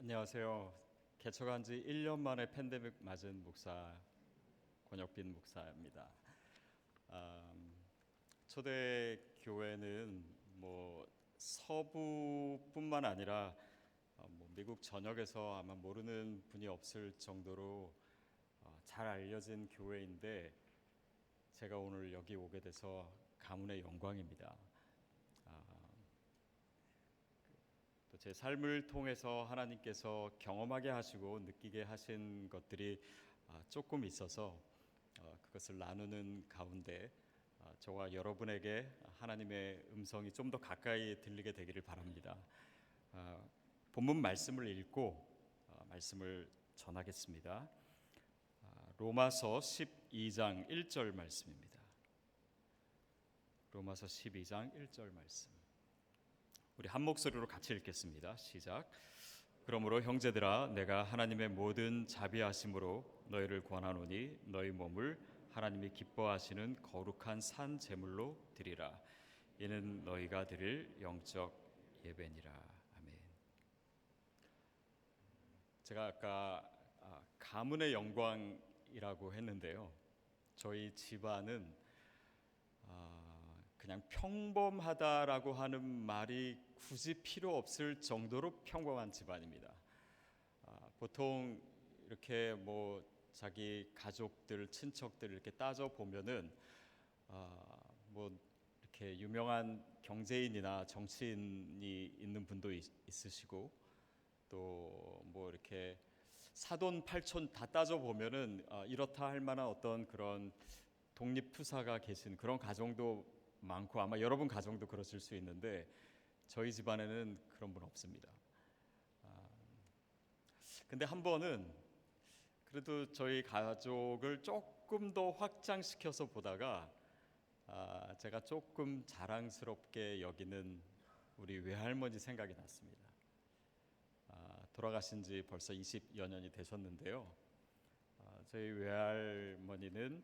안녕하세요. 개척한 지 1년 만에 팬데믹 맞은 목사 권혁빈 목사입니다. 초대 교회는 뭐 서부뿐만 아니라 뭐 미국 전역에서 아마 모르는 분이 없을 정도로 잘 알려진 교회인데 제가 오늘 여기 오게 돼서 가문의 영광입니다. 또 제 삶을 통해서 하나님께서 경험하게 하시고 느끼게 하신 것들이 조금 있어서 그것을 나누는 가운데 저와 여러분에게 하나님의 음성이 좀 더 가까이 들리게 되기를 바랍니다. 본문 말씀을 읽고 말씀을 전하겠습니다. 로마서 12장 1절 말씀입니다. 로마서 12장 1절 말씀. 우리 한 목소리로 같이 읽겠습니다. 시작. 그러므로 형제들아 내가 하나님의 모든 자비하심으로 너희를 권하노니 너희 몸을 하나님이 기뻐하시는 거룩한 산 제물로 드리라. 이는 너희가 드릴 영적 예배니라. 아멘. 제가 아까 가문의 영광이라고 했는데요. 저희 집안은 그냥 평범하다라고 하는 말이 굳이 필요 없을 정도로 평범한 집안입니다. 보통 이렇게 뭐 자기 가족들, 친척들 이렇게 따져 보면은 뭐 이렇게 유명한 경제인이나 정치인이 있는 분도 있으시고 또 뭐 이렇게 사돈 팔촌 다 따져 보면은 이렇다 할 만한 어떤 그런 독립투사가 계신 그런 가정도 많고 아마 여러분 가정도 그러실 수 있는데 저희 집안에는 그런 분 없습니다. 근데 한 번은 그래도 저희 가족을 조금 더 확장시켜서 보다가 제가 조금 자랑스럽게 여기는 우리 외할머니 생각이 났습니다. 돌아가신 지 벌써 20여 년이 되셨는데요. 저희 외할머니는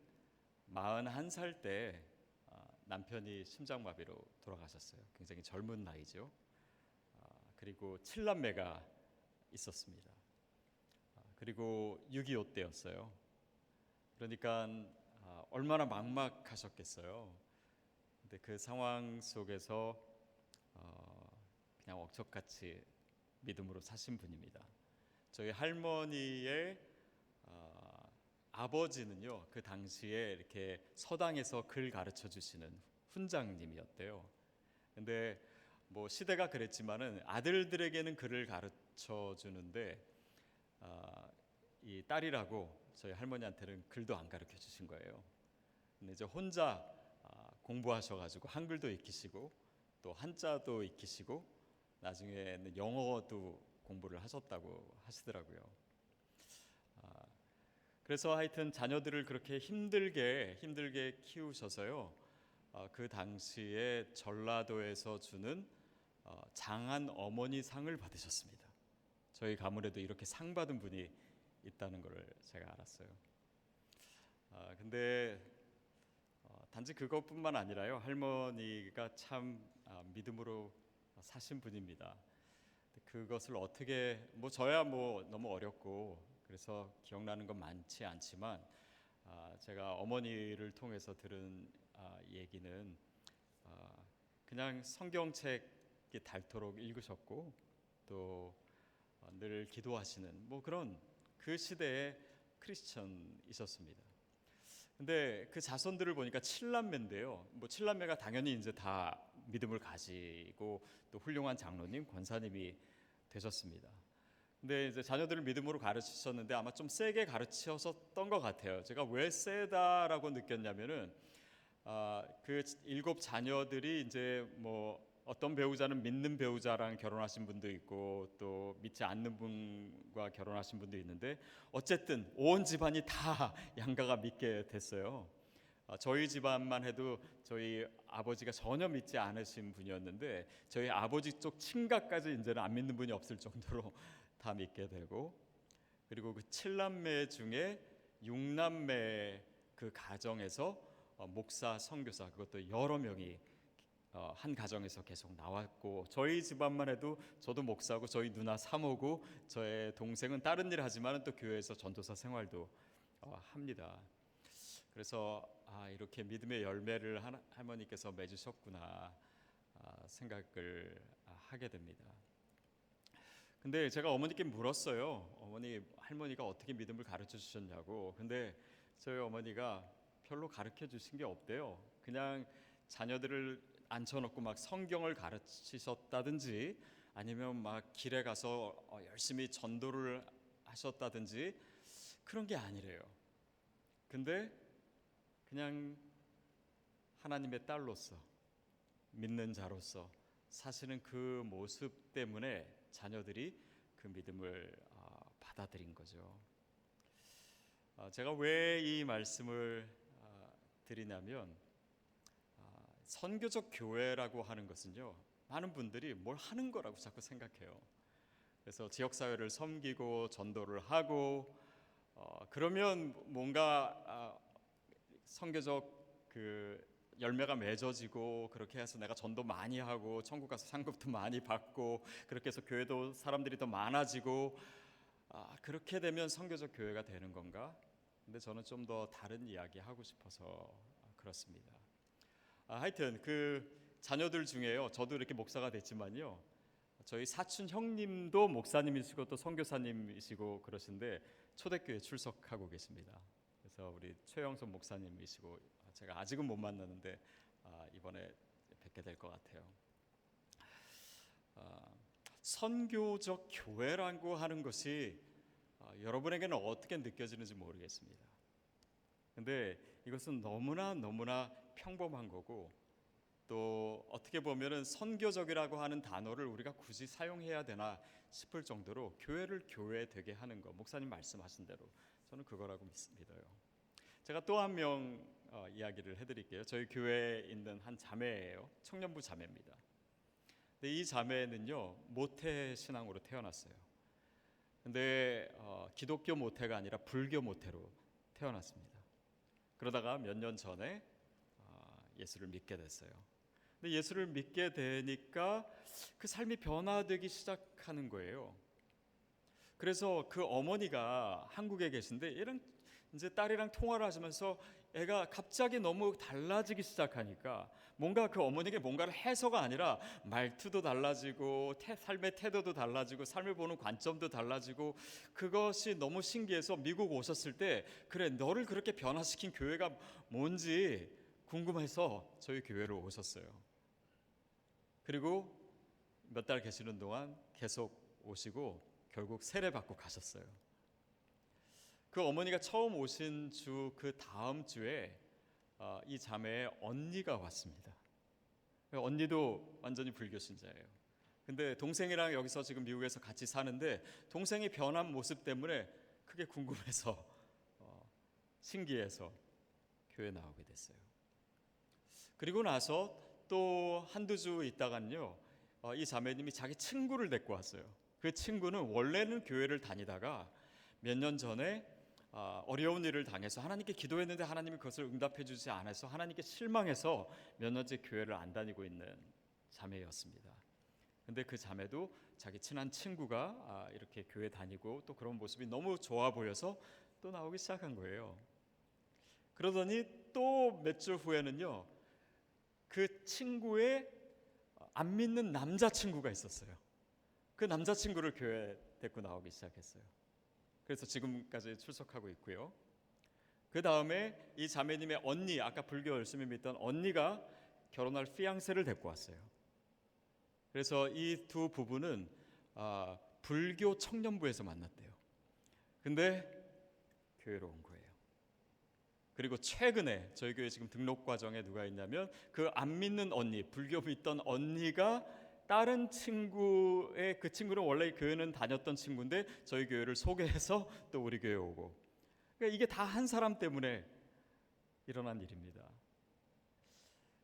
41살 때 남편이 심장마비로 돌아가셨어요. 굉장히 젊은 나이죠. 그리고 7남매가 있었습니다. 그리고 6.25 때였어요. 그러니까 얼마나 막막하셨겠어요. 근데 그 상황 속에서 그냥 억척같이 믿음으로 사신 분입니다. 저희 할머니의 아버지는요, 그 당시에 이렇게 서당에서 글 가르쳐 주시는 훈장님이었대요. 근데 뭐 시대가 그랬지만은 아들들에게는 글을 가르쳐 주는데 이 딸이라고 저희 할머니한테는 글도 안 가르쳐 주신 거예요. 근데 이제 혼자 공부하셔가지고 한글도 익히시고 또 한자도 익히시고 나중에는 영어도 공부를 하셨다고 하시더라고요. 그래서 하여튼 자녀들을 그렇게 힘들게 키우셔서요. 그 당시에 전라도에서 주는 장한 어머니 상을 받으셨습니다. 저희 가문에도 이렇게 상 받은 분이 있다는 걸 제가 알았어요. 근데 단지 그것뿐만 아니라요. 할머니가 참 믿음으로 사신 분입니다. 그것을 어떻게 뭐 저야 뭐 너무 어렸고 그래서 기억나는 건 많지 않지만 제가 어머니를 통해서 들은 얘기는 그냥 성경책 닳도록 읽으셨고 또 늘 기도하시는 뭐 그런 그 시대의 크리스천이셨습니다. 근데 그 자손들을 보니까 7남매인데요. 뭐 7남매가 당연히 이제 다 믿음을 가지고 또 훌륭한 장로님, 권사님이 되셨습니다. 근데 이제 자녀들을 믿음으로 가르치셨는데 아마 좀 세게 가르치셨던 것 같아요. 제가 왜 세다라고 느꼈냐면은 그 7 자녀들이 이제 뭐 어떤 배우자는 믿는 배우자랑 결혼하신 분도 있고 또 믿지 않는 분과 결혼하신 분도 있는데 어쨌든 온 집안이 다 양가가 믿게 됐어요. 저희 집안만 해도 저희 아버지가 전혀 믿지 않으신 분이었는데 저희 아버지 쪽 친가까지 이제는 안 믿는 분이 없을 정도로 다 믿게 되고 그리고 그 7남매 중에 6남매 그 가정에서 목사, 선교사 그것도 여러 명이 한 가정에서 계속 나왔고, 저희 집안만 해도 저도 목사고 저희 누나 사모고 저의 동생은 다른 일 하지만 또 교회에서 전도사 생활도 합니다. 그래서 이렇게 믿음의 열매를 할머니께서 맺으셨구나 생각을 하게 됩니다. 근데 제가 어머니께 물었어요. 어머니, 할머니가 어떻게 믿음을 가르쳐 주셨냐고. 근데 저희 어머니가 별로 가르쳐 주신 게 없대요. 그냥 자녀들을 앉혀놓고 막 성경을 가르치셨다든지 아니면 막 길에 가서 열심히 전도를 하셨다든지 그런 게 아니래요. 근데 그냥 하나님의 딸로서, 믿는 자로서 사실은 그 모습 때문에 자녀들이 그 믿음을 받아들인 거죠. 제가 왜 이 말씀을 드리냐면, 선교적 교회라고 하는 것은요, 많은 분들이 뭘 하는 거라고 자꾸 생각해요. 그래서 지역사회를 섬기고 전도를 하고 그러면 뭔가 선교적 그 열매가 맺어지고, 그렇게 해서 내가 전도 많이 하고 천국 가서 상급도 많이 받고 그렇게 해서 교회도 사람들이 더 많아지고 그렇게 되면 선교적 교회가 되는 건가? 근데 저는 좀 더 다른 이야기 하고 싶어서 그렇습니다. 하여튼 그 자녀들 중에요, 저도 이렇게 목사가 됐지만요, 저희 사촌 형님도 목사님이시고 또 선교사님이시고 그러신데 초대교회 출석하고 계십니다. 그래서 우리 최영선 목사님이시고, 제가 아직은 못 만났는데 이번에 뵙게 될 것 같아요. 선교적 교회라고 하는 것이 여러분에게는 어떻게 느껴지는지 모르겠습니다. 근데 이것은 너무나 평범한 거고, 또 어떻게 보면은 선교적이라고 하는 단어를 우리가 굳이 사용해야 되나 싶을 정도로 교회를 교회 되게 하는 거, 목사님 말씀하신 대로 저는 그거라고 믿어요. 제가 또 한 명 이야기를 해드릴게요. 저희 교회에 있는 한 자매예요. 청년부 자매입니다. 근데 이 자매는요, 모태 신앙으로 태어났어요. 근데 기독교 모태가 아니라 불교 모태로 태어났습니다. 그러다가 몇 년 전에 예수를 믿게 됐어요. 근데 예수를 믿게 되니까 그 삶이 변화되기 시작하는 거예요. 그래서 그 어머니가 한국에 계신데 이제 딸이랑 통화를 하시면서 애가 갑자기 너무 달라지기 시작하니까 뭔가 그 어머니에게 뭔가를 해서가 아니라 말투도 달라지고 삶의 태도도 달라지고 삶을 보는 관점도 달라지고, 그것이 너무 신기해서 미국 오셨을 때 그래, 너를 그렇게 변화시킨 교회가 뭔지 궁금해서 저희 교회로 오셨어요. 그리고 몇 달 계시는 동안 계속 오시고 결국 세례받고 가셨어요. 그 어머니가 처음 오신 주 그 다음 주에 이 자매의 언니가 왔습니다. 언니도 완전히 불교 신자예요. 근데 동생이랑 여기서 지금 미국에서 같이 사는데 동생이 변한 모습 때문에 크게 궁금해서 신기해서 교회 나오게 됐어요. 그리고 나서 또 한두 주 있다간요, 이 자매님이 자기 친구를 데리고 왔어요. 그 친구는 원래는 교회를 다니다가 몇 년 전에 어려운 일을 당해서 하나님께 기도했는데 하나님이 그것을 응답해 주지 않아서 하나님께 실망해서 몇 년째 교회를 안 다니고 있는 자매였습니다. 근데 그 자매도 자기 친한 친구가 이렇게 교회 다니고 또 그런 모습이 너무 좋아 보여서 또 나오기 시작한 거예요. 그러더니 또 몇 주 후에는요, 그 친구의 안 믿는 남자친구가 있었어요. 그 남자친구를 교회에 데리고 나오기 시작했어요. 그래서 지금까지 출석하고 있고요. 그 다음에 이 자매님의 언니, 아까 불교 열심히 믿던 언니가 결혼할 피앙세를 데리고 왔어요. 그래서 이 두 부부는 불교 청년부에서 만났대요. 근데 교회로 온 거예요. 그리고 최근에 저희 교회 지금 등록 과정에 누가 있냐면 그 안 믿는 언니, 불교 믿던 언니가 다른 친구의, 그 친구는 원래 교회는 다녔던 친구인데 저희 교회를 소개해서 또 우리 교회 오고, 그러니까 이게 다 한 사람 때문에 일어난 일입니다.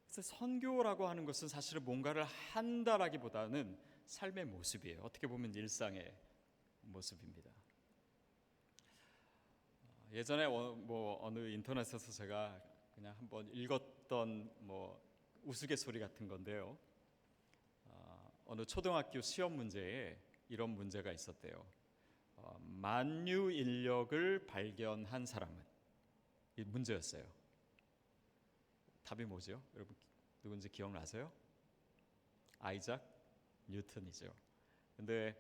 그래서 선교라고 하는 것은 사실은 뭔가를 한다라기보다는 삶의 모습이에요. 어떻게 보면 일상의 모습입니다. 예전에 어느 인터넷에서 제가 그냥 한번 읽었던 우스갯소리 같은 건데요. 어느 초등학교 시험 문제에 이런 문제가 있었대요. 만유 인력을 발견한 사람은, 이 문제였어요. 답이 뭐죠? 여러분 누군지 기억나세요? 아이작 뉴턴이죠. 근데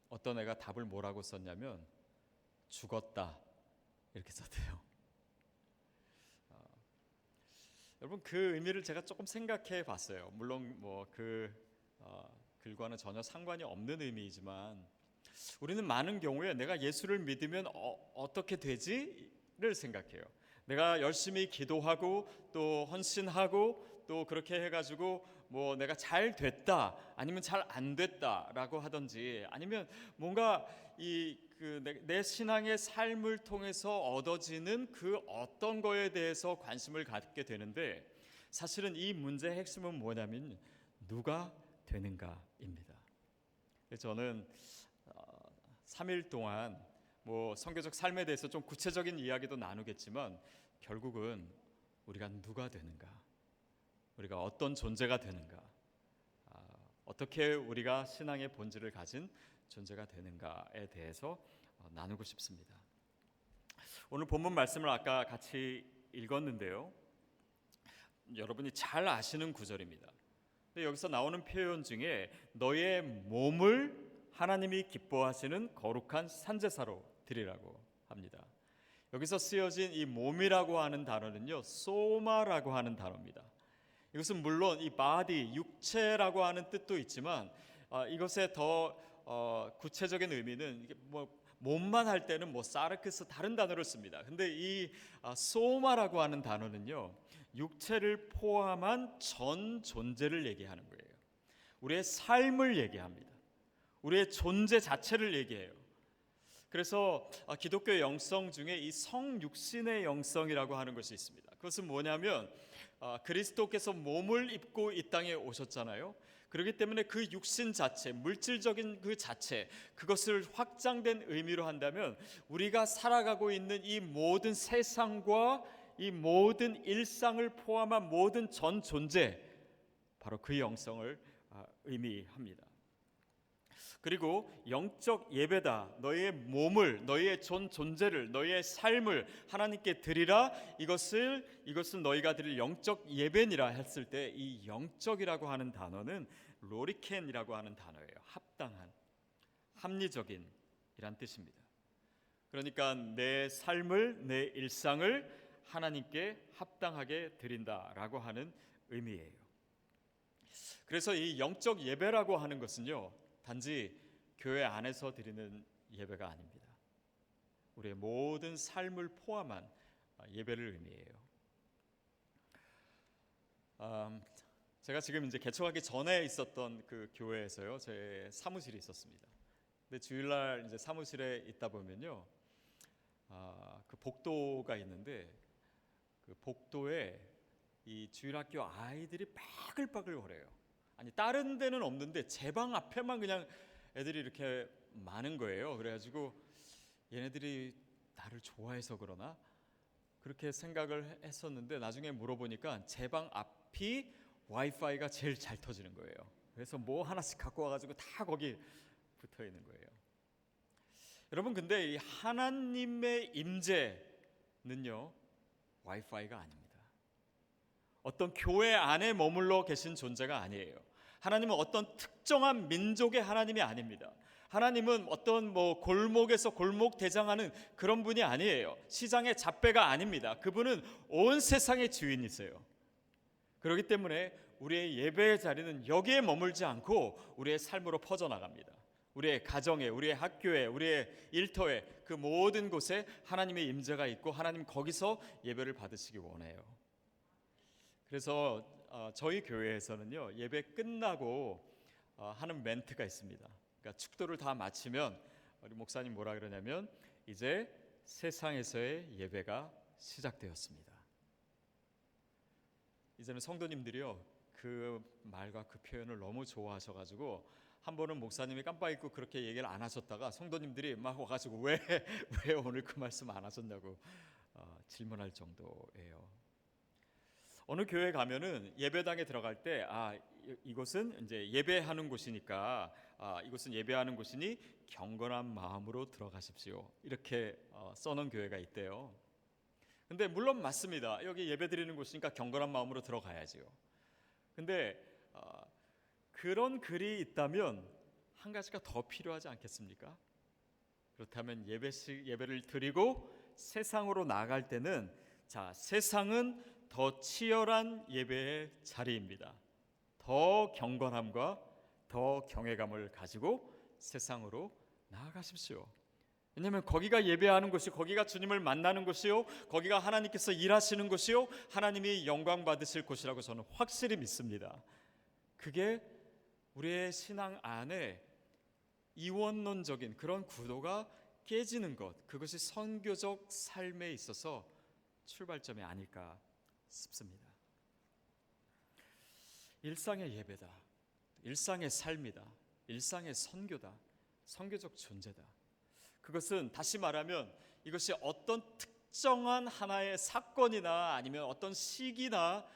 어떤 애가 답을 뭐라고 썼냐면 죽었다 이렇게 썼대요. 여러분 그 의미를 제가 조금 생각해 봤어요. 물론 그 글과는 전혀 상관이 없는 의미이지만 우리는 많은 경우에 내가 예수를 믿으면 어떻게 되지를 생각해요. 내가 열심히 기도하고 또 헌신하고 또 그렇게 해가지고 내가 잘 됐다 아니면 잘 안 됐다라고 하든지 아니면 뭔가 내 신앙의 삶을 통해서 얻어지는 그 어떤 거에 대해서 관심을 갖게 되는데 사실은 이 문제의 핵심은 뭐냐면 누가 되는가입니다. 저는 3일 동안 선교적 삶에 대해서 좀 구체적인 이야기도 나누겠지만 결국은 우리가 누가 되는가, 우리가 어떤 존재가 되는가, 어떻게 우리가 신앙의 본질을 가진 존재가 되는가에 대해서 나누고 싶습니다. 오늘 본문 말씀을 아까 같이 읽었는데요. 여러분이 잘 아시는 구절입니다. 근데 여기서 나오는 표현 중에 너의 몸을 하나님이 기뻐하시는 거룩한 산제사로 드리라고 합니다. 여기서 쓰여진 이 몸이라고 하는 단어는요, 소마라고 하는 단어입니다. 이것은 물론 이 body, 육체라고 하는 뜻도 있지만 이것의 더 구체적인 의미는 이게 몸만 할 때는 사르크스 다른 단어를 씁니다. 근데 이 소마라고 하는 단어는요, 육체를 포함한 전 존재를 얘기하는 거예요. 우리의 삶을 얘기합니다. 우리의 존재 자체를 얘기해요. 그래서 기독교 영성 중에 이 성육신의 영성이라고 하는 것이 있습니다. 그것은 뭐냐면 그리스도께서 몸을 입고 이 땅에 오셨잖아요. 그렇기 때문에 그 육신 자체, 물질적인 그 자체, 그것을 확장된 의미로 한다면 우리가 살아가고 있는 이 모든 세상과 이 모든 일상을 포함한 모든 전 존재, 바로 그 영성을 의미합니다. 그리고 영적 예배다, 너희의 몸을, 너희의 전 존재를, 너희의 삶을 하나님께 드리라, 이것은 너희가 드릴 영적 예배니라 했을 때 이 영적이라고 하는 단어는 로리켄이라고 하는 단어예요. 합당한, 합리적인 이란 뜻입니다. 그러니까 내 삶을, 내 일상을 하나님께 합당하게 드린다라고 하는 의미예요. 그래서 이 영적 예배라고 하는 것은요, 단지 교회 안에서 드리는 예배가 아닙니다. 우리의 모든 삶을 포함한 예배를 의미해요. 제가 지금 이제 개척하기 전에 있었던 그 교회에서요, 제 사무실이 있었습니다. 근데 주일날 이제 사무실에 있다 보면요, 그 복도가 있는데 그 복도에 이 주일학교 아이들이 바글바글 거려요. 아니 다른 데는 없는데 제 방 앞에만 그냥 애들이 이렇게 많은 거예요. 그래가지고 얘네들이 나를 좋아해서 그러나 그렇게 생각을 했었는데 나중에 물어보니까 제 방 앞이 와이파이가 제일 잘 터지는 거예요. 그래서 뭐 하나씩 갖고 와가지고 다 거기 붙어 있는 거예요. 여러분 근데 이 하나님의 임재는요, 와이파이가 아닙니다. 어떤 교회 안에 머물러 계신 존재가 아니에요. 하나님은 어떤 특정한 민족의 하나님이 아닙니다. 하나님은 어떤 골목에서 골목 대장하는 그런 분이 아니에요. 시장의 잡배가 아닙니다. 그분은 온 세상의 주인이세요. 그렇기 때문에 우리의 예배의 자리는 여기에 머물지 않고 우리의 삶으로 퍼져나갑니다. 우리의 가정에, 우리의 학교에, 우리의 일터에, 그 모든 곳에 하나님의 임재가 있고 하나님 거기서 예배를 받으시기 원해요. 그래서 저희 교회에서는요, 예배 끝나고 하는 멘트가 있습니다. 그러니까 축도를 다 마치면 우리 목사님 뭐라 그러냐면 이제 세상에서의 예배가 시작되었습니다. 이제는 성도님들이요, 그 말과 그 표현을 너무 좋아하셔가지고 한 번은 목사님이 깜빡 잊고 그렇게 얘기를 안 하셨다가 성도님들이 막 와가지고 왜 오늘 그 말씀 안 하셨냐고 질문할 정도예요. 어느 교회 가면은 예배당에 들어갈 때 이곳은 이제 예배하는 곳이니까 이곳은 예배하는 곳이니 경건한 마음으로 들어가십시오. 이렇게 써놓은 교회가 있대요. 근데 물론 맞습니다. 여기 예배 드리는 곳이니까 경건한 마음으로 들어가야지요. 근데 그런 글이 있다면 한 가지가 더 필요하지 않겠습니까? 그렇다면 예배를 드리고 세상으로 나갈 때는 세상은 더 치열한 예배의 자리입니다. 더 경건함과 더 경외감을 가지고 세상으로 나아가십시오. 왜냐하면 거기가 예배하는 곳이, 거기가 주님을 만나는 곳이요, 거기가 하나님께서 일하시는 곳이요, 하나님이 영광 받으실 곳이라고 저는 확실히 믿습니다. 그게 우리의 신앙 안에 이원론적인 그런 구도가 깨지는 것, 그것이 선교적 삶에 있어서 출발점이 아닐까 싶습니다. 일상의 예배다, 일상의 삶이다, 일상의 선교다, 선교적 존재다. 그것은 다시 말하면 이것이 어떤 특정한 하나의 사건이나 아니면 어떤 시기나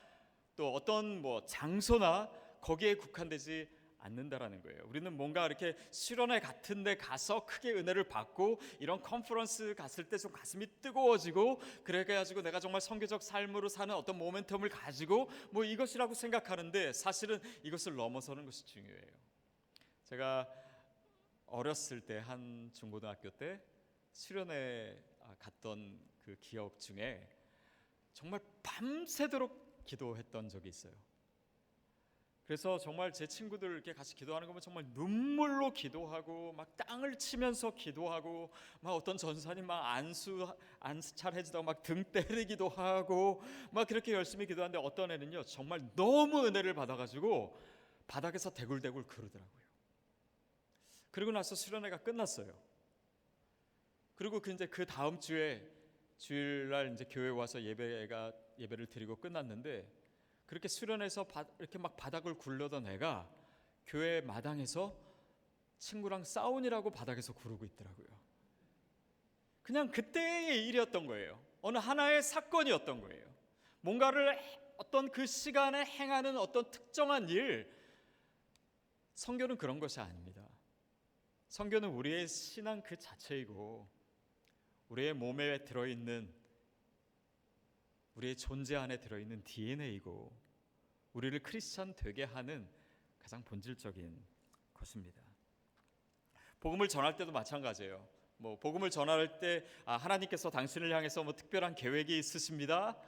또 어떤 장소나 거기에 국한되지 않는다라는 거예요. 우리는 뭔가 이렇게 수련회 같은 데 가서 크게 은혜를 받고 이런 컨퍼런스 갔을 때 좀 가슴이 뜨거워지고 그래가지고 내가 정말 선교적 삶으로 사는 어떤 모멘텀을 가지고 이것이라고 생각하는데 사실은 이것을 넘어서는 것이 중요해요. 제가 어렸을 때 한 중고등학교 때 수련회 갔던 그 기억 중에 정말 밤새도록 기도했던 적이 있어요. 그래서 정말 제 친구들 이렇게 같이 기도하는 거 보면 정말 눈물로 기도하고 막 땅을 치면서 기도하고 막 어떤 전사님 막 안수찰 해주다가 막 등 때리기도 하고 막 그렇게 열심히 기도하는데 어떤 애는요 정말 너무 은혜를 받아가지고 바닥에서 대굴대굴 그러더라고요. 그리고 나서 수련회가 끝났어요. 그리고 이제 그 다음 주에 주일날 이제 교회 와서 예배를 드리고 끝났는데 그렇게 수련회에서 이렇게 막 바닥을 굴러던 애가 교회 마당에서 친구랑 싸우니라고 바닥에서 구르고 있더라고요. 그냥 그때의 일이었던 거예요. 어느 하나의 사건이었던 거예요. 뭔가를 어떤 그 시간에 행하는 어떤 특정한 일. 선교는 그런 것이 아닙니다. 선교는 우리의 신앙 그 자체이고 우리의 몸에 들어있는, 우리의 존재 안에 들어있는 DNA이고 우리를 크리스찬 되게 하는 가장 본질적인 것입니다. 복음을 전할 때도 마찬가지예요. 복음을 전할 때 하나님께서 당신을 향해서 특별한 계획이 있으십니다.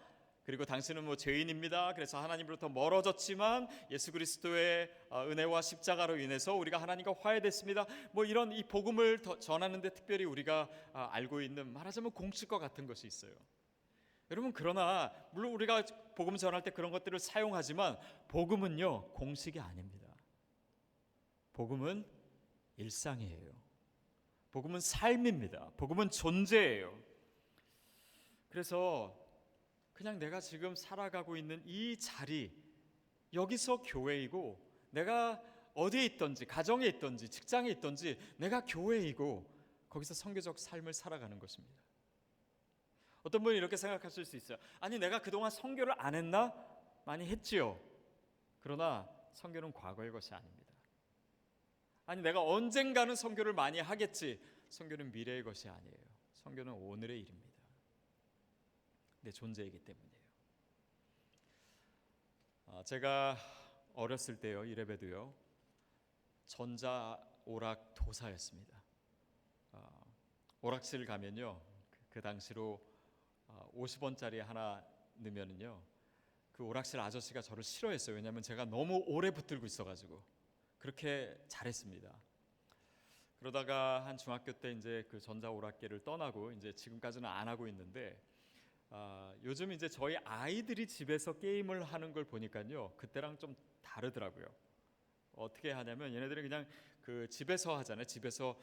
그리고 당신은 죄인입니다. 그래서 하나님으로부터 멀어졌지만 예수 그리스도의 은혜와 십자가로 인해서 우리가 하나님과 화해됐습니다. 이런 이 복음을 전하는데 특별히 우리가 알고 있는, 말하자면 공식과 같은 것이 있어요. 여러분, 그러나 물론 우리가 복음 전할 때 그런 것들을 사용하지만 복음은요 공식이 아닙니다. 복음은 일상이에요. 복음은 삶입니다. 복음은 존재예요. 그래서 그냥 내가 지금 살아가고 있는 이 자리, 여기서 교회이고, 내가 어디에 있든지, 가정에 있든지, 직장에 있든지 내가 교회이고 거기서 선교적 삶을 살아가는 것입니다. 어떤 분이 이렇게 생각하실 수 있어요. 아니, 내가 그동안 선교를 안 했나? 많이 했지요. 그러나 선교는 과거의 것이 아닙니다. 아니, 내가 언젠가는 선교를 많이 하겠지. 선교는 미래의 것이 아니에요. 선교는 오늘의 일입니다. 내 존재이기 때문이에요. 제가 어렸을 때요, 이래봬도요, 전자 오락 도사였습니다. 오락실 가면요, 그 당시로 50원짜리 하나 넣으면은요, 그 오락실 아저씨가 저를 싫어했어요. 왜냐하면 제가 너무 오래 붙들고 있어가지고. 그렇게 잘했습니다. 그러다가 한 중학교 때 이제 그 전자 오락계를 떠나고 이제 지금까지는 안 하고 있는데, 요즘 이제 저희 아이들이 집에서 게임을 하는 걸 보니까요, 그때랑 좀 다르더라고요. 어떻게 하냐면 얘네들은 그냥 그 집에서 하잖아요. 집에서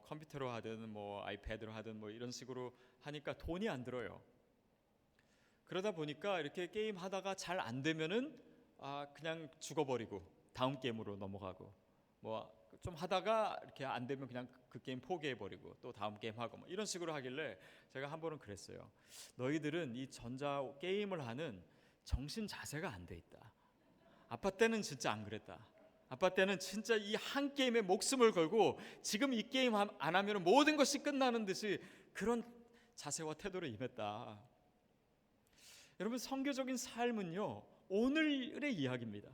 컴퓨터로 하든 아이패드로 하든 이런 식으로 하니까 돈이 안 들어요. 그러다 보니까 이렇게 게임 하다가 잘 안 되면은 그냥 죽어버리고 다음 게임으로 넘어가고, 좀 하다가 이렇게 안 되면 그냥 그 게임 포기해버리고 또 다음 게임 하고 이런 식으로 하길래 제가 한 번은 그랬어요. 너희들은 이 전자 게임을 하는 정신 자세가 안 돼 있다. 아빠 때는 진짜 안 그랬다. 아빠 때는 진짜 이 한 게임에 목숨을 걸고 지금 이 게임 안 하면 모든 것이 끝나는 듯이 그런 자세와 태도로 임했다. 여러분, 선교적인 삶은요, 오늘의 이야기입니다.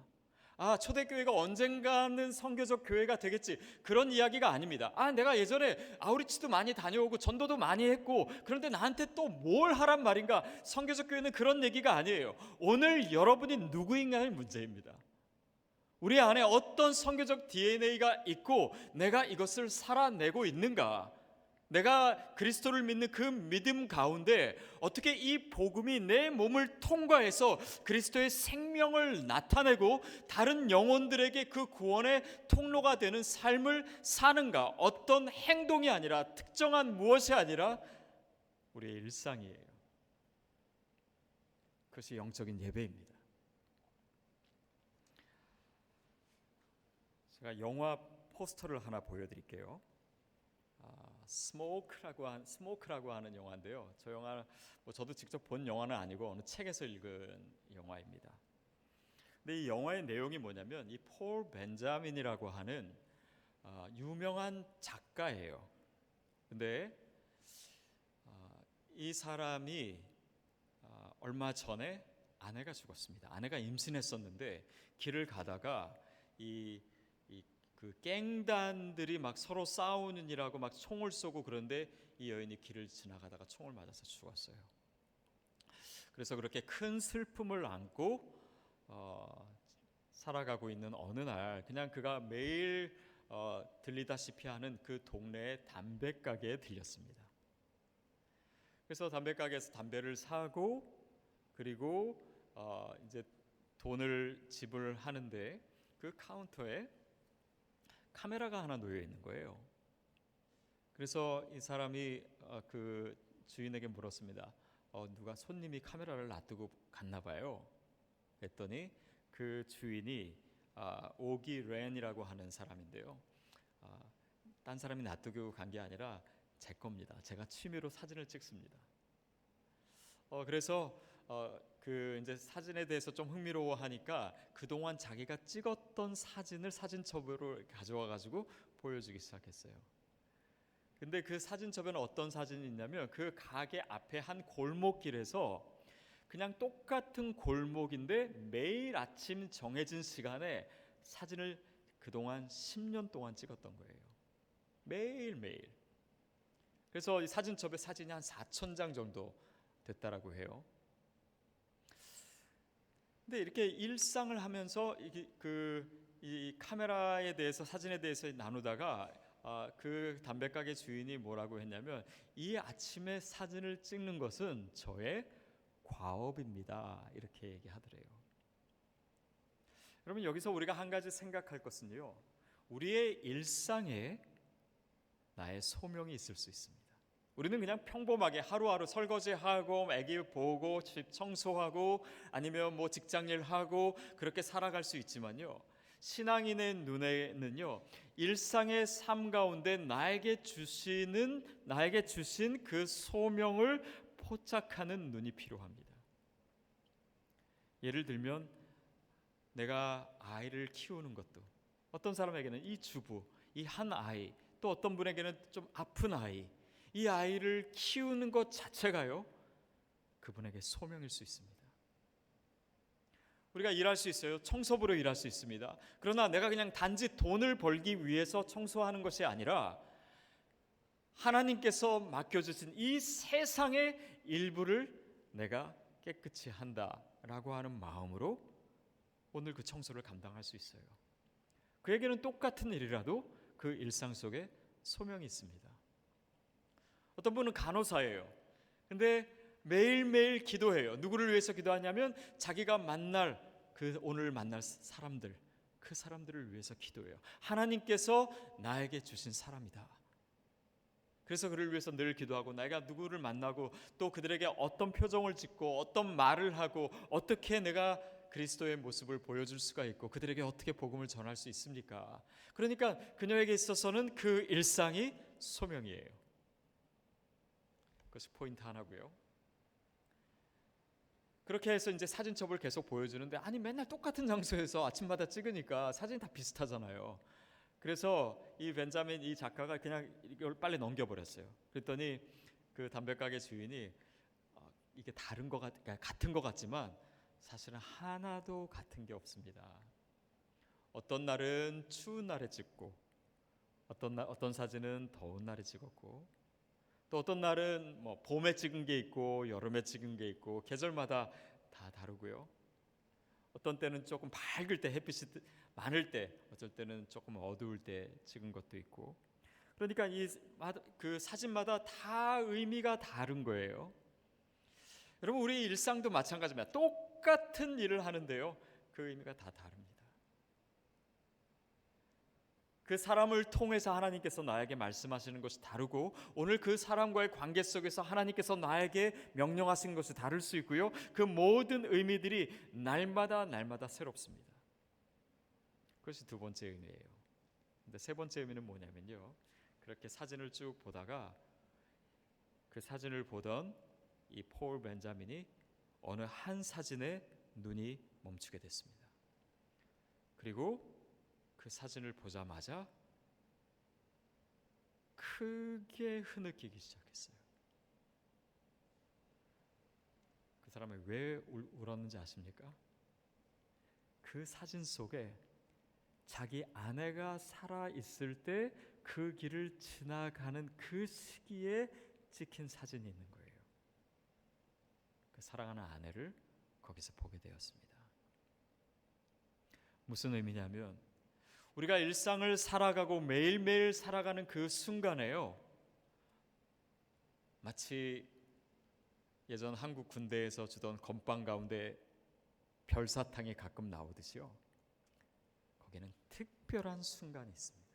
초대교회가 언젠가는 선교적 교회가 되겠지, 그런 이야기가 아닙니다. 내가 예전에 아우리치도 많이 다녀오고 전도도 많이 했고 그런데 나한테 또 뭘 하란 말인가. 선교적 교회는 그런 얘기가 아니에요. 오늘 여러분이 누구인가의 문제입니다. 우리 안에 어떤 선교적 DNA가 있고 내가 이것을 살아내고 있는가. 내가 그리스도를 믿는 그 믿음 가운데 어떻게 이 복음이 내 몸을 통과해서 그리스도의 생명을 나타내고 다른 영혼들에게 그 구원의 통로가 되는 삶을 사는가. 어떤 행동이 아니라, 특정한 무엇이 아니라 우리의 일상이에요. 그것이 영적인 예배입니다. 제가 영화 포스터를 하나 보여드릴게요. 스모크라고 하는 영화인데요. 저 영화 저도 직접 본 영화는 아니고 어느 책에서 읽은 영화입니다. 근데 이 영화의 내용이 뭐냐면, 이 폴 벤자민이라고 하는 유명한 작가예요. 근데 이 사람이 얼마 전에 아내가 죽었습니다. 아내가 임신했었는데 길을 가다가 그 갱단들이 막 서로 싸우느니라고 막 총을 쏘고, 그런데 이 여인이 길을 지나가다가 총을 맞아서 죽었어요. 그래서 그렇게 큰 슬픔을 안고 살아가고 있는 어느 날, 그냥 그가 매일 들리다시피 하는 그 동네의 담배가게에 들렸습니다. 그래서 담배가게에서 담배를 사고, 그리고 이제 돈을 지불하는데 그 카운터에 카메라가 하나 놓여 있는 거예요. 그래서 이 사람이 그 주인에게 물었습니다. 누가 손님이 카메라를 놔두고 갔나 봐요. 그랬더니 그 주인이 오기 렌이라고 하는 사람인데요. 딴 사람이 놔두고 간 게 아니라 제 겁니다. 제가 취미로 사진을 찍습니다. 그래서 그 이제 사진에 대해서 좀 흥미로워하니까 그동안 자기가 찍었던 사진을 사진첩으로 가져와 가지고 보여주기 시작했어요. 근데 그 사진첩에는 어떤 사진이 있냐면, 그 가게 앞에 한 골목길에서 그냥 똑같은 골목인데 매일 아침 정해진 시간에 사진을 그동안 10년 동안 찍었던 거예요. 매일매일. 그래서 이 사진첩에 사진이 한 4,000장 정도 됐다라고 해요. 근데 이렇게 일상을 하면서 이 카메라에 대해서, 사진에 대해서 나누다가 그 담배가게 주인이 뭐라고 했냐면, 이 아침에 사진을 찍는 것은 저의 과업입니다, 이렇게 얘기하더래요. 여러분, 여기서 우리가 한 가지 생각할 것은요, 우리의 일상에 나의 소명이 있을 수 있습니다. 우리는 그냥 평범하게 하루하루 설거지하고 애기 보고 집 청소하고 아니면 뭐 직장일 하고 그렇게 살아갈 수 있지만요, 신앙인의 눈에는요, 일상의 삶 가운데 나에게 주신 그 소명을 포착하는 눈이 필요합니다. 예를 들면 내가 아이를 키우는 것도, 어떤 사람에게는 이 주부, 이 한 아이, 또 어떤 분에게는 좀 아픈 아이, 이 아이를 키우는 것 자체가요, 그분에게 소명일 수 있습니다. 우리가 일할 수 있어요. 청소부로 일할 수 있습니다. 그러나 내가 그냥 단지 돈을 벌기 위해서 청소하는 것이 아니라 하나님께서 맡겨주신 이 세상의 일부를 내가 깨끗이 한다라고 하는 마음으로 오늘 그 청소를 감당할 수 있어요. 그에게는 똑같은 일이라도 그 일상 속에 소명이 있습니다. 어떤 분은 간호사예요. 근데 매일매일 기도해요. 누구를 위해서 기도하냐면 자기가 오늘 만날 사람들, 그 사람들을 위해서 기도해요. 하나님께서 나에게 주신 사람이다. 그래서 그를 위해서 늘 기도하고, 내가 누구를 만나고 또 그들에게 어떤 표정을 짓고 어떤 말을 하고 어떻게 내가 그리스도의 모습을 보여줄 수가 있고 그들에게 어떻게 복음을 전할 수 있습니까? 그러니까 그녀에게 있어서는 그 일상이 소명이에요. 그것이 포인트 하나고요. 그렇게 해서 이제 사진첩을 계속 보여주는데, 아니 맨날 똑같은 장소에서 아침마다 찍으니까 사진이 다 비슷하잖아요. 그래서 이 벤자민 이 작가가 그냥 이걸 빨리 넘겨버렸어요. 그랬더니 그 담배가게 주인이 이게 다른 거 같은 것 같지만 사실은 하나도 같은 게 없습니다. 어떤 날은 추운 날에 찍고, 어떤 사진은 더운 날에 찍었고, 또 어떤 날은 뭐 봄에 찍은 게 있고 여름에 찍은 게 있고 계절마다 다 다르고요. 어떤 때는 조금 밝을 때, 햇빛이 많을 때, 어쩔 때는 조금 어두울 때 찍은 것도 있고. 그러니까 그 사진마다 다 의미가 다른 거예요. 여러분, 우리 일상도 마찬가지입니다. 똑같은 일을 하는데요, 그 의미가 다 다릅니다. 그 사람을 통해서 하나님께서 나에게 말씀하시는 것이 다르고, 오늘 그 사람과의 관계 속에서 하나님께서 나에게 명령하신 것이 다를 수 있고요. 그 모든 의미들이 날마다 새롭습니다. 그것이 두 번째 의미예요. 근데 세 번째 의미는 뭐냐면요, 그렇게 사진을 쭉 보다가 그 사진을 보던 이 폴 벤자민이 어느 한 사진에 눈이 멈추게 됐습니다. 그리고 그 사진을 보자마자 크게 흐느끼기 시작했어요. 그 사람이 왜 울었는지 아십니까? 그 사진 속에 자기 아내가 살아 있을 때 그 길을 지나가는 그 시기에 찍힌 사진이 있는 거예요. 그 사랑하는 아내를 거기서 보게 되었습니다. 무슨 의미냐면, 우리가 일상을 살아가고 매일매일 살아가는 그 순간에요, 마치 예전 한국 군대에서 주던 건빵 가운데 별사탕이 가끔 나오듯이요, 거기는 특별한 순간이 있습니다.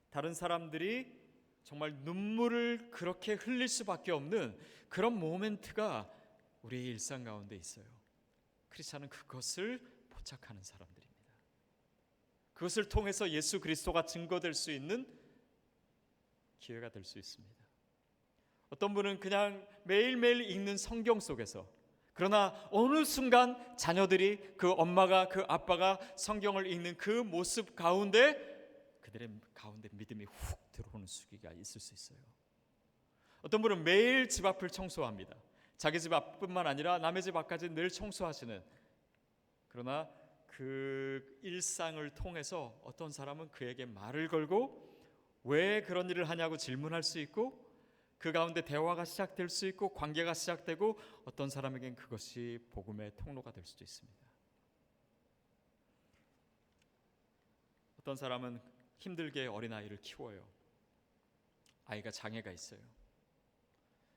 다른 사람들이 정말 눈물을 그렇게 흘릴 수밖에 없는 그런 모멘트가 우리의 일상 가운데 있어요. 크리스찬은 그것을 포착하는 사람들입니다. 그것을 통해서 예수 그리스도가 증거될 수 있는 기회가 될 수 있습니다. 어떤 분은 그냥 매일매일 읽는 성경 속에서, 그러나 어느 순간 자녀들이, 그 엄마가, 그 아빠가 성경을 읽는 그 모습 가운데 그들의 가운데 믿음이 훅 들어오는 시기가 있을 수 있어요. 어떤 분은 매일 집 앞을 청소합니다. 자기 집 앞뿐만 아니라 남의 집 앞까지 늘 청소하시는, 그러나 그 일상을 통해서 어떤 사람은 그에게 말을 걸고 왜 그런 일을 하냐고 질문할 수 있고, 그 가운데 대화가 시작될 수 있고 관계가 시작되고, 어떤 사람에겐 그것이 복음의 통로가 될 수도 있습니다. 어떤 사람은 힘들게 어린아이를 키워요. 아이가 장애가 있어요.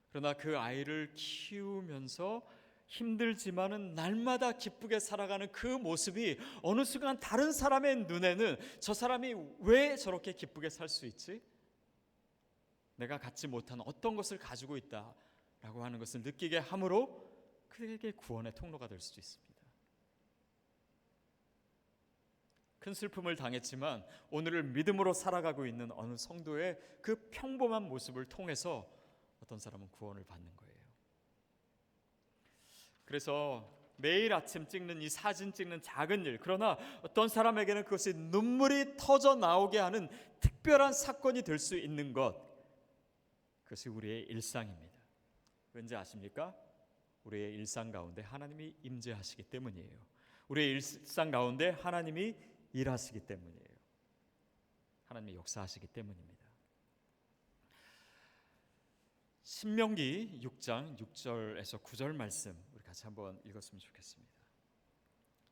그러나 그 아이를 키우면서 힘들지만은 날마다 기쁘게 살아가는 그 모습이 어느 순간 다른 사람의 눈에는, 저 사람이 왜 저렇게 기쁘게 살 수 있지? 내가 갖지 못한 어떤 것을 가지고 있다라고 하는 것을 느끼게 함으로 그에게 구원의 통로가 될 수도 있습니다. 큰 슬픔을 당했지만 오늘을 믿음으로 살아가고 있는 어느 성도의 그 평범한 모습을 통해서 어떤 사람은 구원을 받는 거예요. 그래서 매일 아침 찍는 이 사진 찍는 작은 일, 그러나 어떤 사람에게는 그것이 눈물이 터져 나오게 하는 특별한 사건이 될 수 있는 것, 그것이 우리의 일상입니다. 왠지 아십니까? 우리의 일상 가운데 하나님이 임재하시기 때문이에요. 우리의 일상 가운데 하나님이 일하시기 때문이에요. 하나님이 역사하시기 때문입니다. 신명기 6장 6절에서 9절 말씀 우리 같이 한번 읽었으면 좋겠습니다.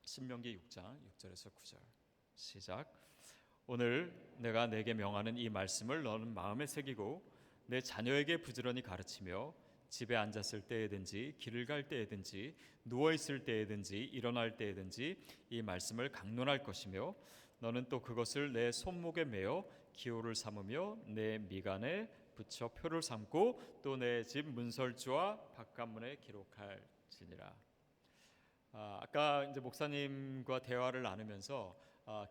신명기 6장 6절에서 9절 시작. 오늘 내가 내게 명하는 이 말씀을 너는 마음에 새기고 내 자녀에게 부지런히 가르치며 집에 앉았을 때에든지 길을 갈 때에든지 누워 있을 때에든지 일어날 때에든지 이 말씀을 강론할 것이며 너는 또 그것을 내 손목에 매어 기호를 삼으며 내 미간에 붙여 표를 삼고 또 내 집 문설주와 바깥문에 기록할지니라. 아까 이제 목사님과 대화를 나누면서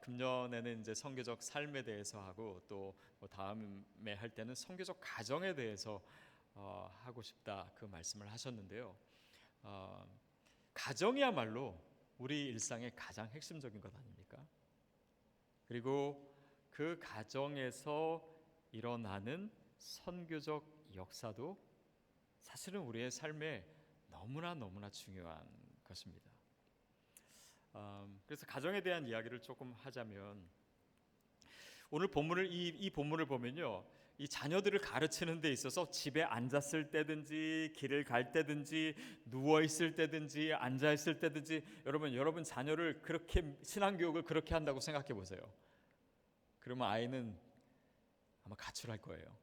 금년에는 이제 선교적 삶에 대해서 하고 또 다음에 할 때는 선교적 가정에 대해서 하고 싶다 그 말씀을 하셨는데요. 가정이야말로 우리 일상의 가장 핵심적인 것 아닙니까? 그리고 그 가정에서 일어나는 선교적 역사도 사실은 우리의 삶에 너무나 중요한 것입니다. 그래서 가정에 대한 이야기를 조금 하자면, 오늘 본문을 이 본문을 보면요, 이 자녀들을 가르치는 데 있어서 집에 앉았을 때든지 길을 갈 때든지 누워 있을 때든지 앉아 있을 때든지 여러분 자녀를 그렇게 신앙 교육을 그렇게 한다고 생각해 보세요. 그러면 아이는 아마 가출할 거예요.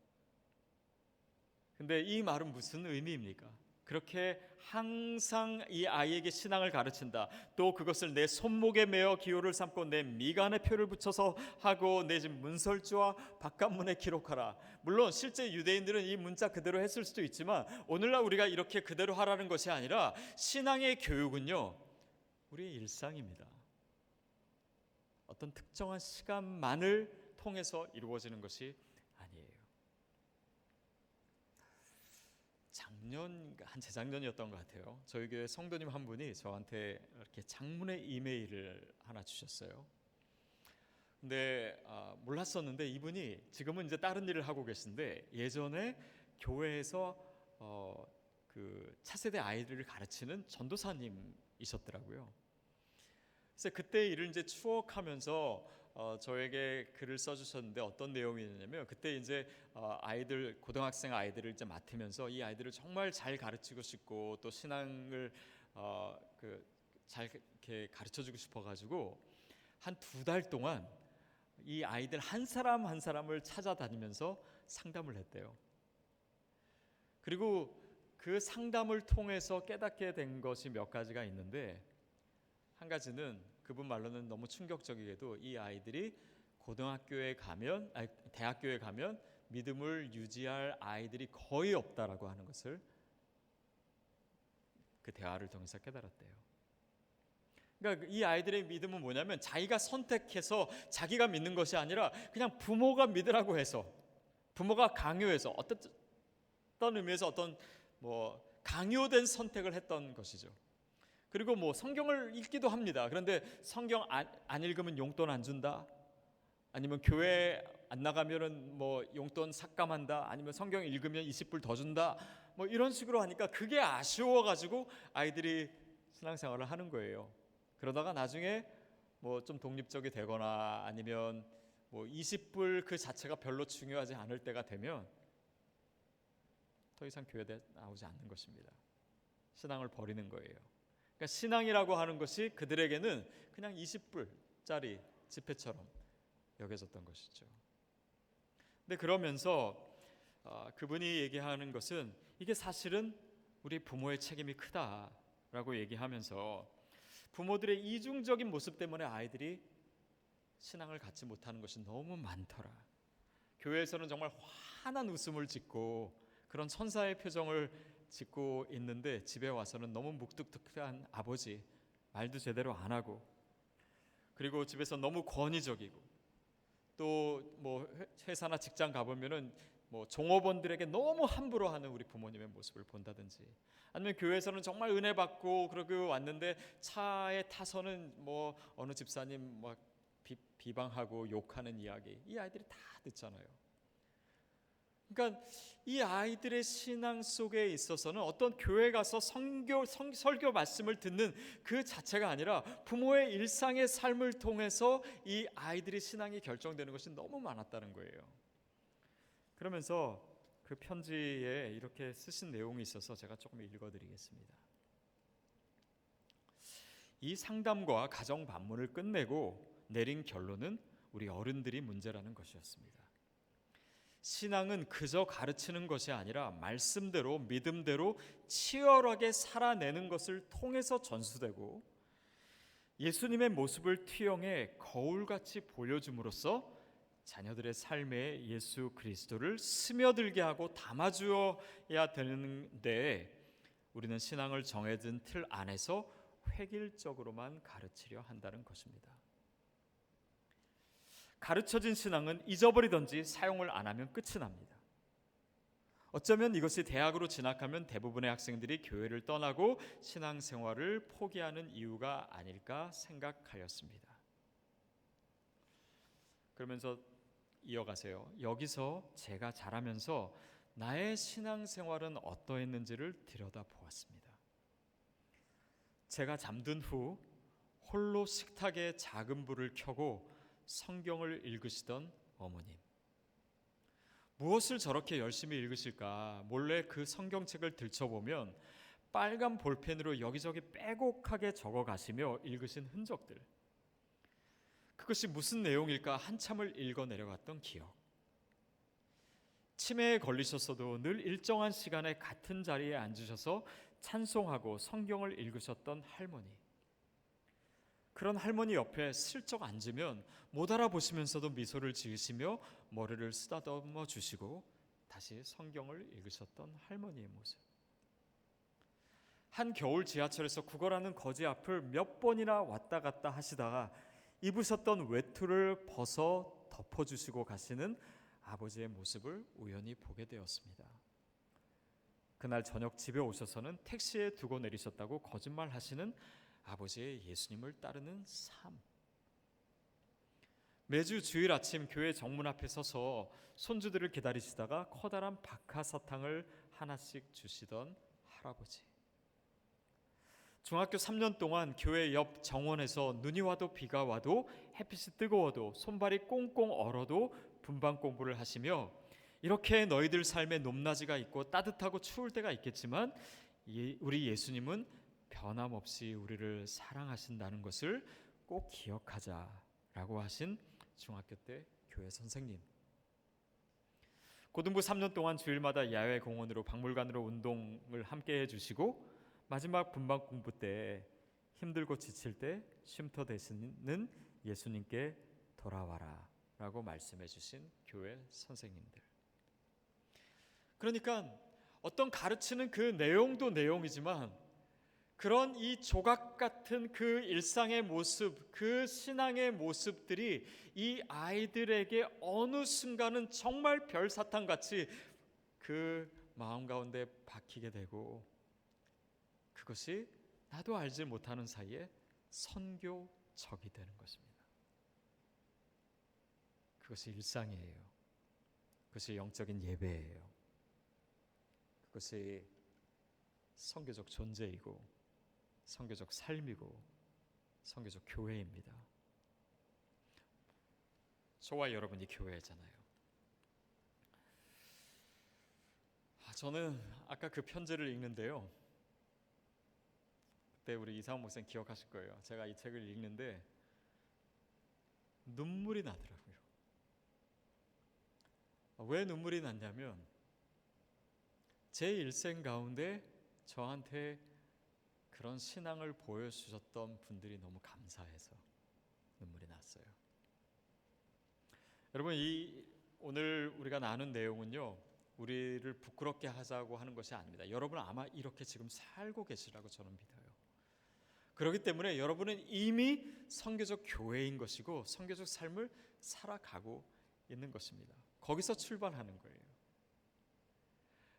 근데 이 말은 무슨 의미입니까? 그렇게 항상 이 아이에게 신앙을 가르친다. 또 그것을 내 손목에 메어 기호를 삼고 내 미간에 표를 붙여서 하고 내 집 문설주와 바깥문에 기록하라. 물론 실제 유대인들은 이 문자 그대로 했을 수도 있지만 오늘날 우리가 이렇게 그대로 하라는 것이 아니라 신앙의 교육은요, 우리의 일상입니다. 어떤 특정한 시간만을 통해서 이루어지는 것이 아니에요. 재작년이었던 것 같아요. 저희 교회 성도님 한 분이 저한테 이렇게 장문의 이메일을 하나 주셨어요. 근데 몰랐었는데 이분이 지금은 이제 다른 일을 하고 계신데 예전에 교회에서 그 차세대 아이들을 가르치는 전도사님이셨더라고요. 그래서 그때 일을 이제 추억하면서 저에게 글을 써주셨는데 어떤 내용이냐면, 그때 이제 아이들, 고등학생 아이들을 이제 맡으면서 이 아이들을 정말 잘 가르치고 싶고 또 신앙을 잘 이렇게 가르쳐주고 싶어가지고 한 2달 동안 이 아이들 한 사람 한 사람을 찾아다니면서 상담을 했대요. 그리고 그 상담을 통해서 깨닫게 된 것이 몇 가지가 있는데, 한 가지는 그분 말로는 너무 충격적이게도 이 아이들이 대학교에 가면 믿음을 유지할 아이들이 거의 없다라고 하는 것을 그 대화를 통해서 깨달았대요. 그러니까 이 아이들의 믿음은 뭐냐면 자기가 선택해서 자기가 믿는 것이 아니라 그냥 부모가 믿으라고 해서, 부모가 강요해서 어떤 의미에서 어떤 강요된 선택을 했던 것이죠. 그리고 성경을 읽기도 합니다. 그런데 성경 안 읽으면 용돈 안 준다. 아니면 교회 안 나가면은 용돈 삭감한다. 아니면 성경 읽으면 20불 더 준다. 이런 식으로 하니까 그게 아쉬워가지고 아이들이 신앙생활을 하는 거예요. 그러다가 나중에 좀 독립적이 되거나 아니면 20불 그 자체가 별로 중요하지 않을 때가 되면 더 이상 교회에 나오지 않는 것입니다. 신앙을 버리는 거예요. 그러니까 신앙이라고 하는 것이 그들에게는 그냥 20불짜리 지폐처럼 여겨졌던 것이죠. 근데 그러면서 그분이 얘기하는 것은 이게 사실은 우리 부모의 책임이 크다라고 얘기하면서, 부모들의 이중적인 모습 때문에 아이들이 신앙을 갖지 못하는 것이 너무 많더라. 교회에서는 정말 환한 웃음을 짓고 그런 천사의 표정을 짓고 있는데 집에 와서는 너무 묵뚝뚝한 아버지, 말도 제대로 안 하고, 그리고 집에서 너무 권위적이고, 또 회사나 직장 가보면은 종업원들에게 너무 함부로 하는 우리 부모님의 모습을 본다든지, 아니면 교회에서는 정말 은혜 받고 그러고 왔는데 차에 타서는 어느 집사님 비방하고 욕하는 이야기, 이 아이들이 다 듣잖아요. 그러니까 이 아이들의 신앙 속에 있어서는 어떤 교회 가서 설교 말씀을 듣는 그 자체가 아니라 부모의 일상의 삶을 통해서 이 아이들의 신앙이 결정되는 것이 너무 많았다는 거예요. 그러면서 그 편지에 이렇게 쓰신 내용이 있어서 제가 조금 읽어드리겠습니다. 이 상담과 가정 반문을 끝내고 내린 결론은 우리 어른들이 문제라는 것이었습니다. 신앙은 그저 가르치는 것이 아니라 말씀대로 믿음대로 치열하게 살아내는 것을 통해서 전수되고, 예수님의 모습을 투영해 거울같이 보여줌으로써 자녀들의 삶에 예수 그리스도를 스며들게 하고 담아주어야 되는데, 우리는 신앙을 정해진 틀 안에서 획일적으로만 가르치려 한다는 것입니다. 가르쳐진 신앙은 잊어버리든지 사용을 안 하면 끝이 납니다. 어쩌면 이것이 대학으로 진학하면 대부분의 학생들이 교회를 떠나고 신앙생활을 포기하는 이유가 아닐까 생각하였습니다. 그러면서 이어가세요. 여기서 제가 자라면서 나의 신앙생활은 어떠했는지를 들여다보았습니다. 제가 잠든 후 홀로 식탁에 작은 불을 켜고 성경을 읽으시던 어머님. 무엇을 저렇게 열심히 읽으실까? 몰래 그 성경책을 들춰보면 빨간 볼펜으로 여기저기 빼곡하게 적어가시며 읽으신 흔적들. 그것이 무슨 내용일까 한참을 읽어 내려갔던 기억. 치매에 걸리셨어도 늘 일정한 시간에 같은 자리에 앉으셔서 찬송하고 성경을 읽으셨던 할머니. 그런 할머니 옆에 슬쩍 앉으면 못 알아보시면서도 미소를 지으시며 머리를 쓰다듬어 주시고 다시 성경을 읽으셨던 할머니의 모습. 한 겨울 지하철에서 구걸하는 거지 앞을 몇 번이나 왔다 갔다 하시다가 입으셨던 외투를 벗어 덮어주시고 가시는 아버지의 모습을 우연히 보게 되었습니다. 그날 저녁 집에 오셔서는 택시에 두고 내리셨다고 거짓말하시는 아버지의 예수님을 따르는 삶. 매주 주일 아침 교회 정문 앞에 서서 손주들을 기다리시다가 커다란 박하사탕을 하나씩 주시던 할아버지. 중학교 3년 동안 교회 옆 정원에서 눈이 와도 비가 와도 햇빛이 뜨거워도 손발이 꽁꽁 얼어도 분반 공부를 하시며 이렇게 너희들 삶에 높낮이가 있고 따뜻하고 추울 때가 있겠지만 우리 예수님은 변함없이 우리를 사랑하신다는 것을 꼭 기억하자라고 하신 중학교 때 교회 선생님. 고등부 3년 동안 주일마다 야외 공원으로 박물관으로 운동을 함께 해주시고 마지막 분반 공부 때 힘들고 지칠 때 쉼터 되시는 예수님께 돌아와라 라고 말씀해 주신 교회 선생님들. 그러니까 어떤 가르치는 그 내용도 내용이지만 그런 이 조각 같은 그 일상의 모습, 그 신앙의 모습들이 이 아이들에게 어느 순간은 정말 별사탕같이 그 마음 가운데 박히게 되고 그것이 나도 알지 못하는 사이에 선교적이 되는 것입니다. 그것이 일상이에요. 그것이 영적인 예배예요. 그것이 선교적 존재이고 선교적 삶이고 선교적 교회입니다. 저와 여러분이 교회잖아요. 저는 아까 그 편지를 읽는데요. 그때 우리 이상훈 목사님 기억하실 거예요. 제가 이 책을 읽는데 눈물이 나더라고요. 왜 눈물이 났냐면 제 일생 가운데 저한테 그런 신앙을 보여주셨던 분들이 너무 감사해서 눈물이 났어요. 여러분, 오늘 우리가 나눈 내용은요, 우리를 부끄럽게 하자고 하는 것이 아닙니다. 여러분 아마 이렇게 지금 살고 계시라고 저는 믿어요. 그렇기 때문에 여러분은 이미 선교적 교회인 것이고 선교적 삶을 살아가고 있는 것입니다. 거기서 출발하는 거예요.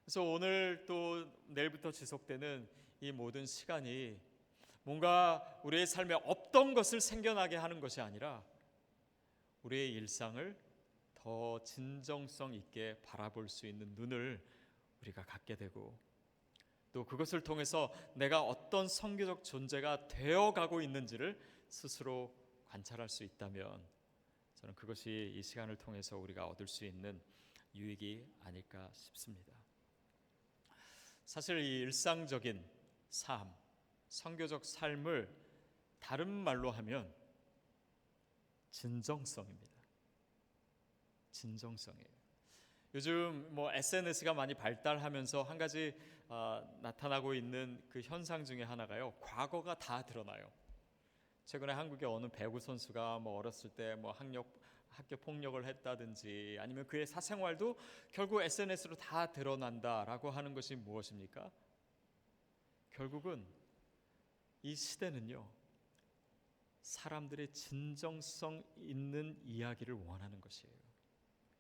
그래서 오늘 또 내일부터 지속되는 이 모든 시간이 뭔가 우리의 삶에 없던 것을 생겨나게 하는 것이 아니라 우리의 일상을 더 진정성 있게 바라볼 수 있는 눈을 우리가 갖게 되고 또 그것을 통해서 내가 어떤 선교적 존재가 되어가고 있는지를 스스로 관찰할 수 있다면 저는 그것이 이 시간을 통해서 우리가 얻을 수 있는 유익이 아닐까 싶습니다. 사실 이 일상적인 삶, 선교적 삶을 다른 말로 하면 진정성입니다. 진정성이에요. 요즘 SNS가 많이 발달하면서 한 가지 나타나고 있는 그 현상 중에 하나가요. 과거가 다 드러나요. 최근에 한국의 어느 배구 선수가 어렸을 때 학교 폭력을 했다든지 아니면 그의 사생활도 결국 SNS로 다 드러난다라고 하는 것이 무엇입니까? 결국은 이 시대는요. 사람들의 진정성 있는 이야기를 원하는 것이에요.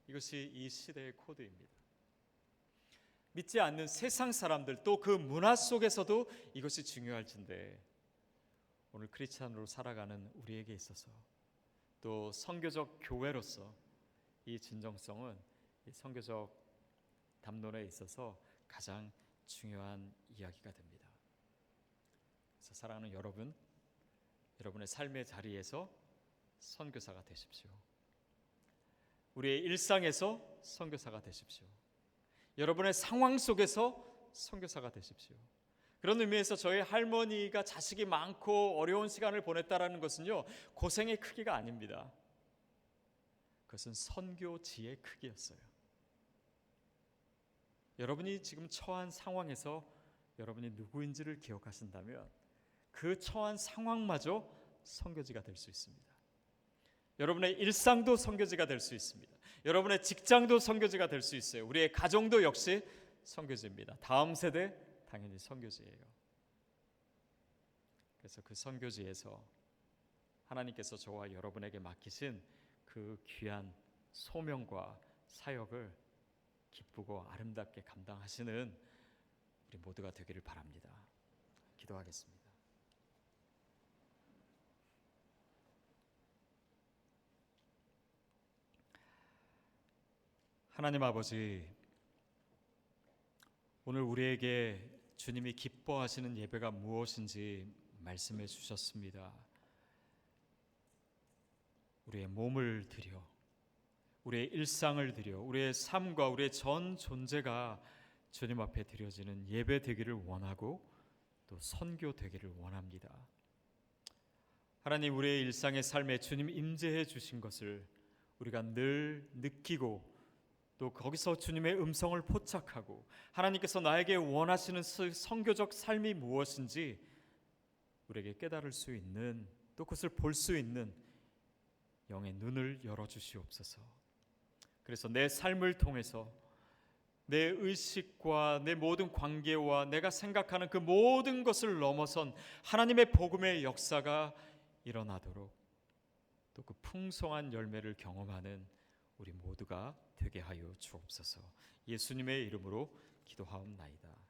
이것이 이 시대의 코드입니다. 믿지 않는 세상 사람들 또 그 문화 속에서도 이것이 중요할진데 오늘 크리스찬으로 살아가는 우리에게 있어서 또 선교적 교회로서 이 진정성은 이 선교적 담론에 있어서 가장 중요한 이야기가 됩니다. 그래서 사랑하는 여러분, 여러분의 삶의 자리에서 선교사가 되십시오. 우리의 일상에서 선교사가 되십시오. 여러분의 상황 속에서 선교사가 되십시오. 그런 의미에서 저희 할머니가 자식이 많고 어려운 시간을 보냈다라는 것은요, 고생의 크기가 아닙니다. 그것은 선교지의 크기였어요. 여러분이 지금 처한 상황에서 여러분이 누구인지를 기억하신다면 그 처한 상황마저 선교지가 될 수 있습니다. 여러분의 일상도 선교지가 될 수 있습니다. 여러분의 직장도 선교지가 될 수 있어요. 우리의 가정도 역시 선교지입니다. 다음 세대 당연히 선교지예요. 그래서 그 선교지에서 하나님께서 저와 여러분에게 맡기신 그 귀한 소명과 사역을 기쁘고 아름답게 감당하시는 우리 모두가 되기를 바랍니다. 기도하겠습니다. 하나님 아버지, 오늘 우리에게 주님이 기뻐하시는 예배가 무엇인지 말씀해 주셨습니다. 우리의 몸을 드려, 우리의 일상을 드려, 우리의 삶과 우리의 전 존재가 주님 앞에 드려지는 예배 되기를 원하고 또 선교 되기를 원합니다. 하나님, 우리의 일상의 삶에 주님 임재해 주신 것을 우리가 늘 느끼고 또 거기서 주님의 음성을 포착하고 하나님께서 나에게 원하시는 선교적 삶이 무엇인지 우리에게 깨달을 수 있는, 또 그것을 볼 수 있는 영의 눈을 열어주시옵소서. 그래서 내 삶을 통해서 내 의식과 내 모든 관계와 내가 생각하는 그 모든 것을 넘어선 하나님의 복음의 역사가 일어나도록 또 그 풍성한 열매를 경험하는 우리 모두가 되게 하여 주옵소서. 예수님의 이름으로 기도하옵나이다.